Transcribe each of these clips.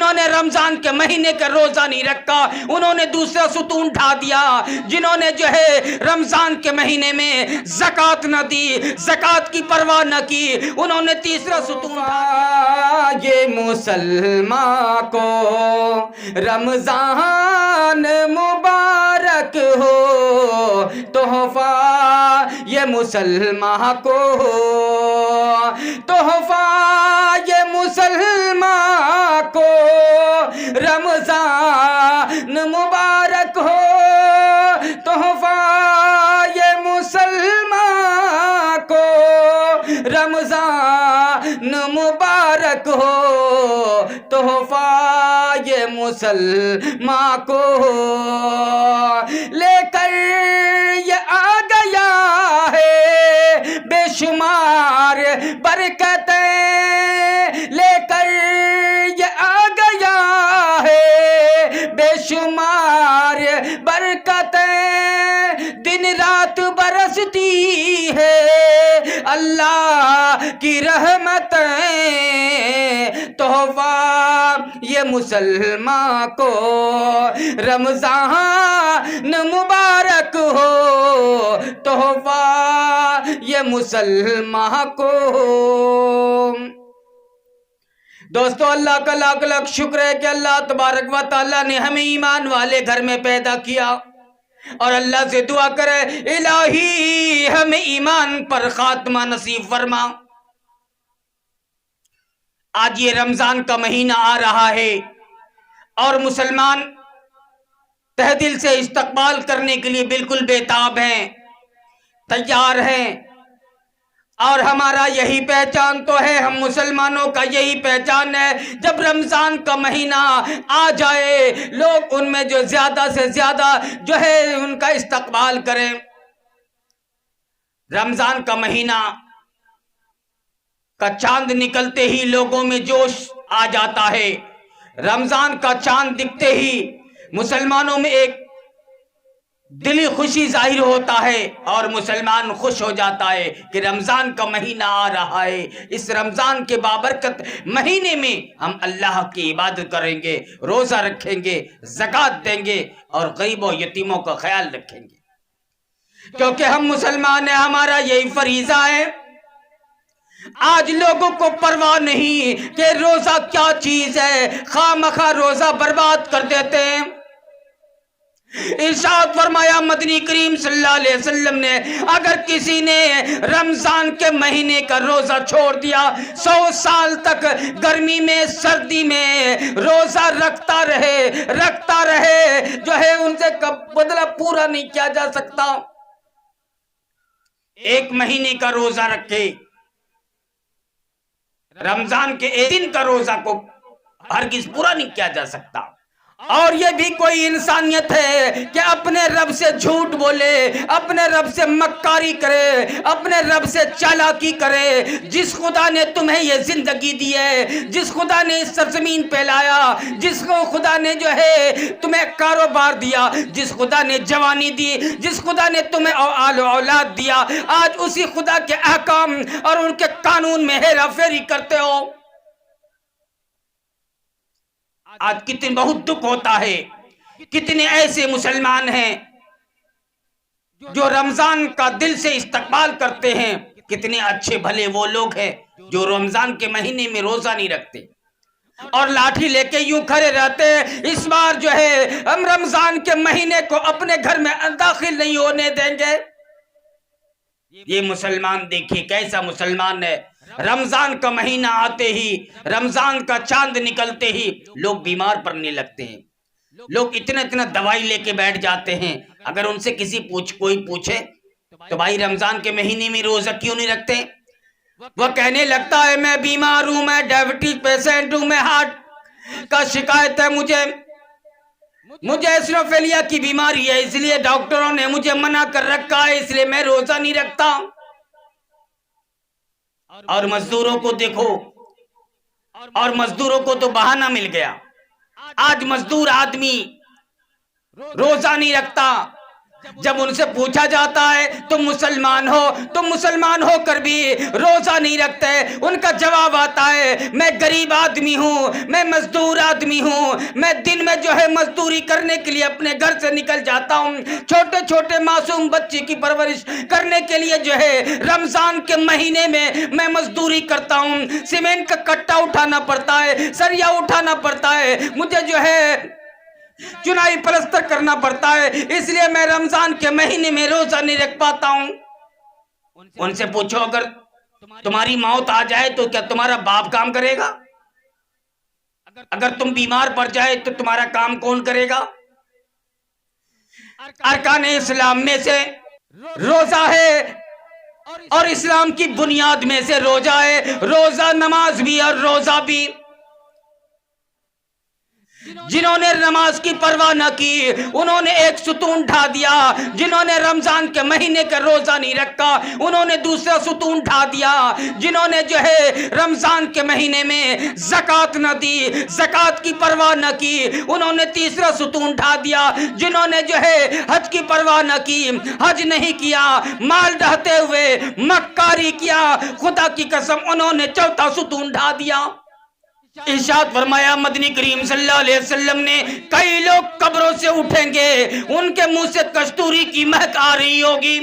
जिन्होंने रमजान के महीने का रोजा नहीं रखा उन्होंने दूसरा सुतून ढा दिया। जिन्होंने जो है रमजान के महीने में ज़कात न दी, ज़कात की परवाह न की, उन्होंने तीसरा सुतून ढा दिया। ये मुसलमान को रमजान मुबारक हो, तोहफा ये मुसलमान को हो, तोहफा ये मुसलमान को रमजान मुबारक हो, तोहफा ये मुसलमान को रमजान मुबारक हो, तोहफा ये मुसलमान को लेकर ये आ गया है बेशुमार बरकतें, लेकर ये आ गया है बेशुमार बरकतें, दिन रात बरसती है अल्लाह की रहमतें, तोहफा ये मुसलमान को रमजान मुबारक हो, तोहफा ये मुसलमान को। दोस्तों अल्लाह का लाख लाख शुक्र है कि अल्लाह तबारक व तआला ने हमें ईमान वाले घर में पैदा किया और अल्लाह से दुआ करे इलाही हमें ईमान पर खात्मा नसीब फरमा। आज ये रमजान का महीना आ रहा है और मुसलमान तहे दिल से इस्तकबाल करने के लिए बिल्कुल बेताब हैं, तैयार हैं। और हमारा यही पहचान तो है, हम मुसलमानों का यही पहचान है, जब रमजान का महीना आ जाए लोग उनमें जो ज्यादा से ज्यादा जो है उनका इस्तकबाल करें। रमजान का महीना का चांद निकलते ही लोगों में जोश आ जाता है। रमजान का चांद दिखते ही मुसलमानों में एक दिली खुशी जाहिर होता है और मुसलमान खुश हो जाता है कि रमजान का महीना आ रहा है। इस रमजान के बाबरकत महीने में हम अल्लाह की इबादत करेंगे, रोजा रखेंगे, ज़कात देंगे और गरीबों यतीमों का ख्याल रखेंगे, क्योंकि हम मुसलमान हैं, हमारा यही फरीजा है। आज लोगों को परवाह नहीं कि रोजा क्या चीज है, खामखा रोजा बर्बाद कर देते हैं। इरशाद फरमाया मदनी करीम सल्लल्लाहु अलैहि वसल्लम ने, अगर किसी ने रमजान के महीने का रोजा छोड़ दिया 100 साल तक गर्मी में सर्दी में रोजा रखता रहे जो है उनसे कब बदला पूरा नहीं किया जा सकता। एक महीने का रोजा रखे, रमजान के एक दिन का रोजा को हरगिज पूरा नहीं किया जा सकता। और ये भी कोई इंसानियत है कि अपने रब से झूठ बोले, अपने रब से मक्कारी करे, अपने रब से चालाकी करे। जिस खुदा ने तुम्हें ये जिंदगी दी है, जिस खुदा ने इस सरजमीन पे लाया, जिस खुदा ने जो है तुम्हें कारोबार दिया, जिस खुदा ने जवानी दी, जिस खुदा ने तुम्हें औलाद दिया, आज उसी खुदा के अहकाम और उनके कानून में हेरा फेरी करते हो। आज कितने बहुत दुख होता है, कितने ऐसे मुसलमान हैं जो रमजान का दिल से इस्तकबाल करते हैं। कितने अच्छे भले वो लोग हैं जो रमजान के महीने में रोजा नहीं रखते और लाठी लेके यूं खड़े रहते हैं, इस बार जो है हम रमजान के महीने को अपने घर में दाखिल नहीं होने देंगे। ये मुसलमान देखिए कैसा मुसलमान है। रमजान का महीना आते ही, रमजान का चांद निकलते ही लोग बीमार पड़ने लगते हैं। लोग इतना दवाई लेके बैठ जाते हैं। अगर उनसे कोई पूछे तो भाई रमजान के महीने में रोजा क्यों नहीं रखते, वह कहने लगता है मैं बीमार हूं, मैं डायबिटीज पेशेंट हूं, मैं हार्ट का शिकायत है, मुझे एसिडोफेलिया की बीमारी है, इसलिए डॉक्टरों ने मुझे मना कर रखा है, इसलिए मैं रोजा नहीं रखता। और मजदूरों को देखो, और मजदूरों को तो बहाना मिल गया। आज मजदूर आदमी रोजा नहीं रखता, जब उनसे पूछा जाता है तुम मुसलमान होकर भी रोजा नहीं रखते, उनका जवाब आता है मैं गरीब आदमी हूँ, मैं मजदूर आदमी हूँ, मैं दिन में जो है मजदूरी करने के लिए अपने घर से निकल जाता हूँ, छोटे छोटे मासूम बच्चे की परवरिश करने के लिए जो है रमजान के महीने में मैं मजदूरी करता हूँ, सीमेंट का कट्टा उठाना पड़ता है, सरिया उठाना पड़ता है, मुझे जो है चुनाई पलस्तर करना पड़ता है, इसलिए मैं रमजान के महीने में रोजा नहीं रख पाता हूं। उनसे पूछो अगर तुम्हारी मौत आ जाए तो क्या तुम्हारा बाप काम करेगा? अगर तुम बीमार पड़ जाए तो तुम्हारा काम कौन करेगा? अरकान इस्लाम में से रोजा है और इस्लाम की बुनियाद में से रोजा है। रोजा नमाज भी और रोजा भी। जिन्होंने नमाज की परवाह न की उन्होंने एक सुतून ढा दिया, जिन्होंने रमजान के महीने का रोजा नहीं रखा उन्होंने दूसरा सुतून ढा दिया, जिन्होंने जो है रमजान के महीने में ज़कात न दी, ज़कात की परवाह न की उन्होंने तीसरा सुतून ढा दिया, जिन्होंने जो है हज की परवाह न की, हज नहीं किया, माल ढहते हुए मक्कारी किया, खुदा की कसम उन्होंने चौथा सुतून ढा दिया। इरशाद फरमाया मदनी करीम सल्लल्लाहु अलैहि वसल्लम ने, कई लोग कब्रों से उठेंगे, उनके मुंह से कस्तूरी की महक आ रही होगी।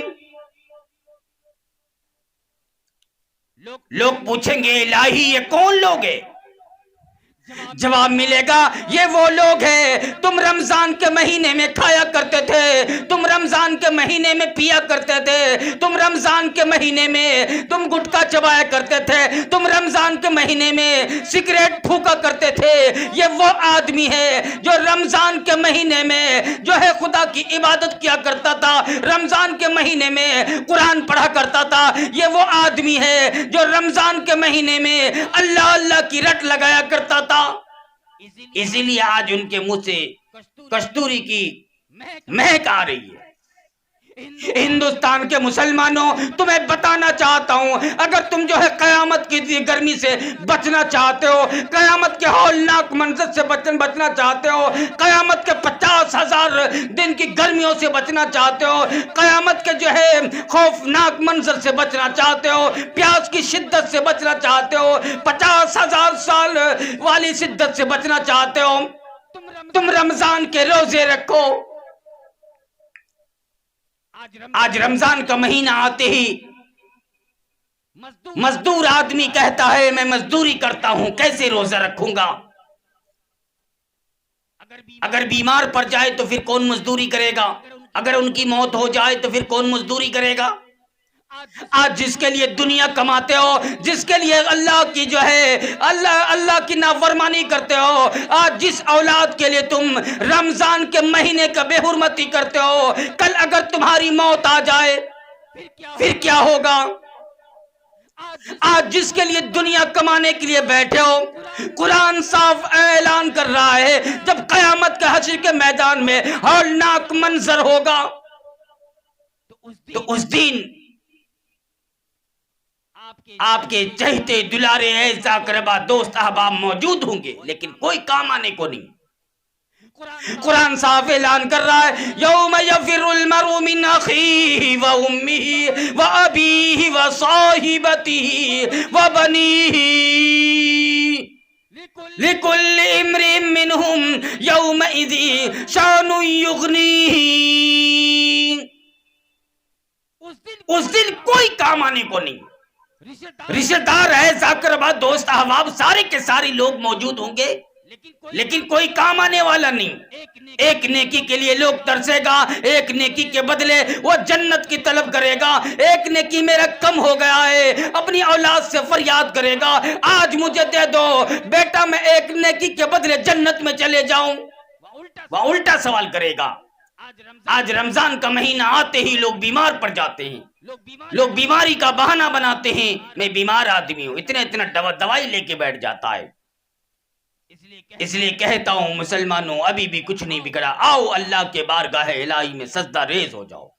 लोग पूछेंगे इलाही ये कौन लोग हैं? जवाब मिलेगा ये वो लोग हैं तुम रमजान के महीने में खाया करते थे, तुम रमजान के महीने में पिया करते थे, तुम रमजान के महीने में तुम गुटखा चबाया करते थे, तुम रमजान के महीने में सिगरेट फूका करते थे। ये वो आदमी है जो रमजान के महीने में जो है खुदा की इबादत किया करता था, रमजान के महीने में कुरान पढ़ा करता था। ये वो आदमी है जो रमजान के महीने में अल्लाह अल्लाह की रट लगाया करता था। इसीलिए आज उनके मुंह से कस्तूरी की महक आ रही है। हिंदुस्तान के मुसलमानों तुम्हें बताना चाहता हूं, अगर तुम जो है कयामत की गर्मी से बचना चाहते हो, कयामत के हौलनाक मंजर से बचना चाहते हो, कयामत के 50,000 दिन की गर्मियों से बचना चाहते हो, कयामत के जो है खौफनाक मंजर से बचना चाहते हो, प्यास की शिद्दत से बचना चाहते हो, 50,000 साल वाली शिद्दत से बचना चाहते हो, तुम रमजान के रोजे रखो। आज रमजान का महीना आते ही मजदूर आदमी कहता है मैं मजदूरी करता हूं, कैसे रोजा रखूंगा? अगर बीमार पड़ जाए तो फिर कौन मजदूरी करेगा? अगर उनकी मौत हो जाए तो फिर कौन मजदूरी करेगा? आज जिसके लिए दुनिया कमाते हो, जिसके लिए अल्लाह की जो है अल्लाह की नाफरमानी करते हो, आज जिस औलाद के लिए तुम रमजान के महीने का बेहुरमती करते हो, कल अगर तुम्हारी मौत आ जाए फिर क्या होगा? आज जिसके लिए दुनिया कमाने के लिए बैठे हो, कुरान साफ ऐलान कर रहा है जब कयामत के हश्र के मैदान में हौलनाक मंजर होगा तो उस दिन आपके चहते दुलारे ऐसा अकरबा दोस्त अहबाब मौजूद होंगे, लेकिन कोई काम आने को नहीं। कुरान साफ ऐलान कर रहा है यौम यफिरुल मरउ मिन अखीही व उम्मिही व अबीही व साहिबतिही व बनीही लिकुल्लि इम्रिइन मिनहुम यौमइज़ि शानुन युग़नीही। उस दिन कोई काम आने को नहीं। रिश्तेदार है, ज़ाकरबा, दोस्त अहबाब, सारे के सारे लोग मौजूद होंगे, लेकिन कोई काम आने वाला नहीं। एक नेकी के लिए लोग तरसेगा, एक नेकी के बदले वो जन्नत की तलब करेगा। एक नेकी मेरा कम हो गया है, अपनी औलाद से फरियाद करेगा, आज मुझे दे दो बेटा, मैं एक नेकी के बदले जन्नत में चले जाऊं। वह उल्टा सवाल करेगा। आज रमजान का महीना आते ही लोग बीमार पड़ जाते हैं, लोग बीमारी का बहाना बनाते हैं, मैं बीमार आदमी हूं, इतना दवाई लेके बैठ जाता है। इसलिए कहता हूं मुसलमानों, अभी भी कुछ नहीं बिगड़ा, आओ अल्लाह के बारगाह इलाही में सजदा रेज हो जाओ।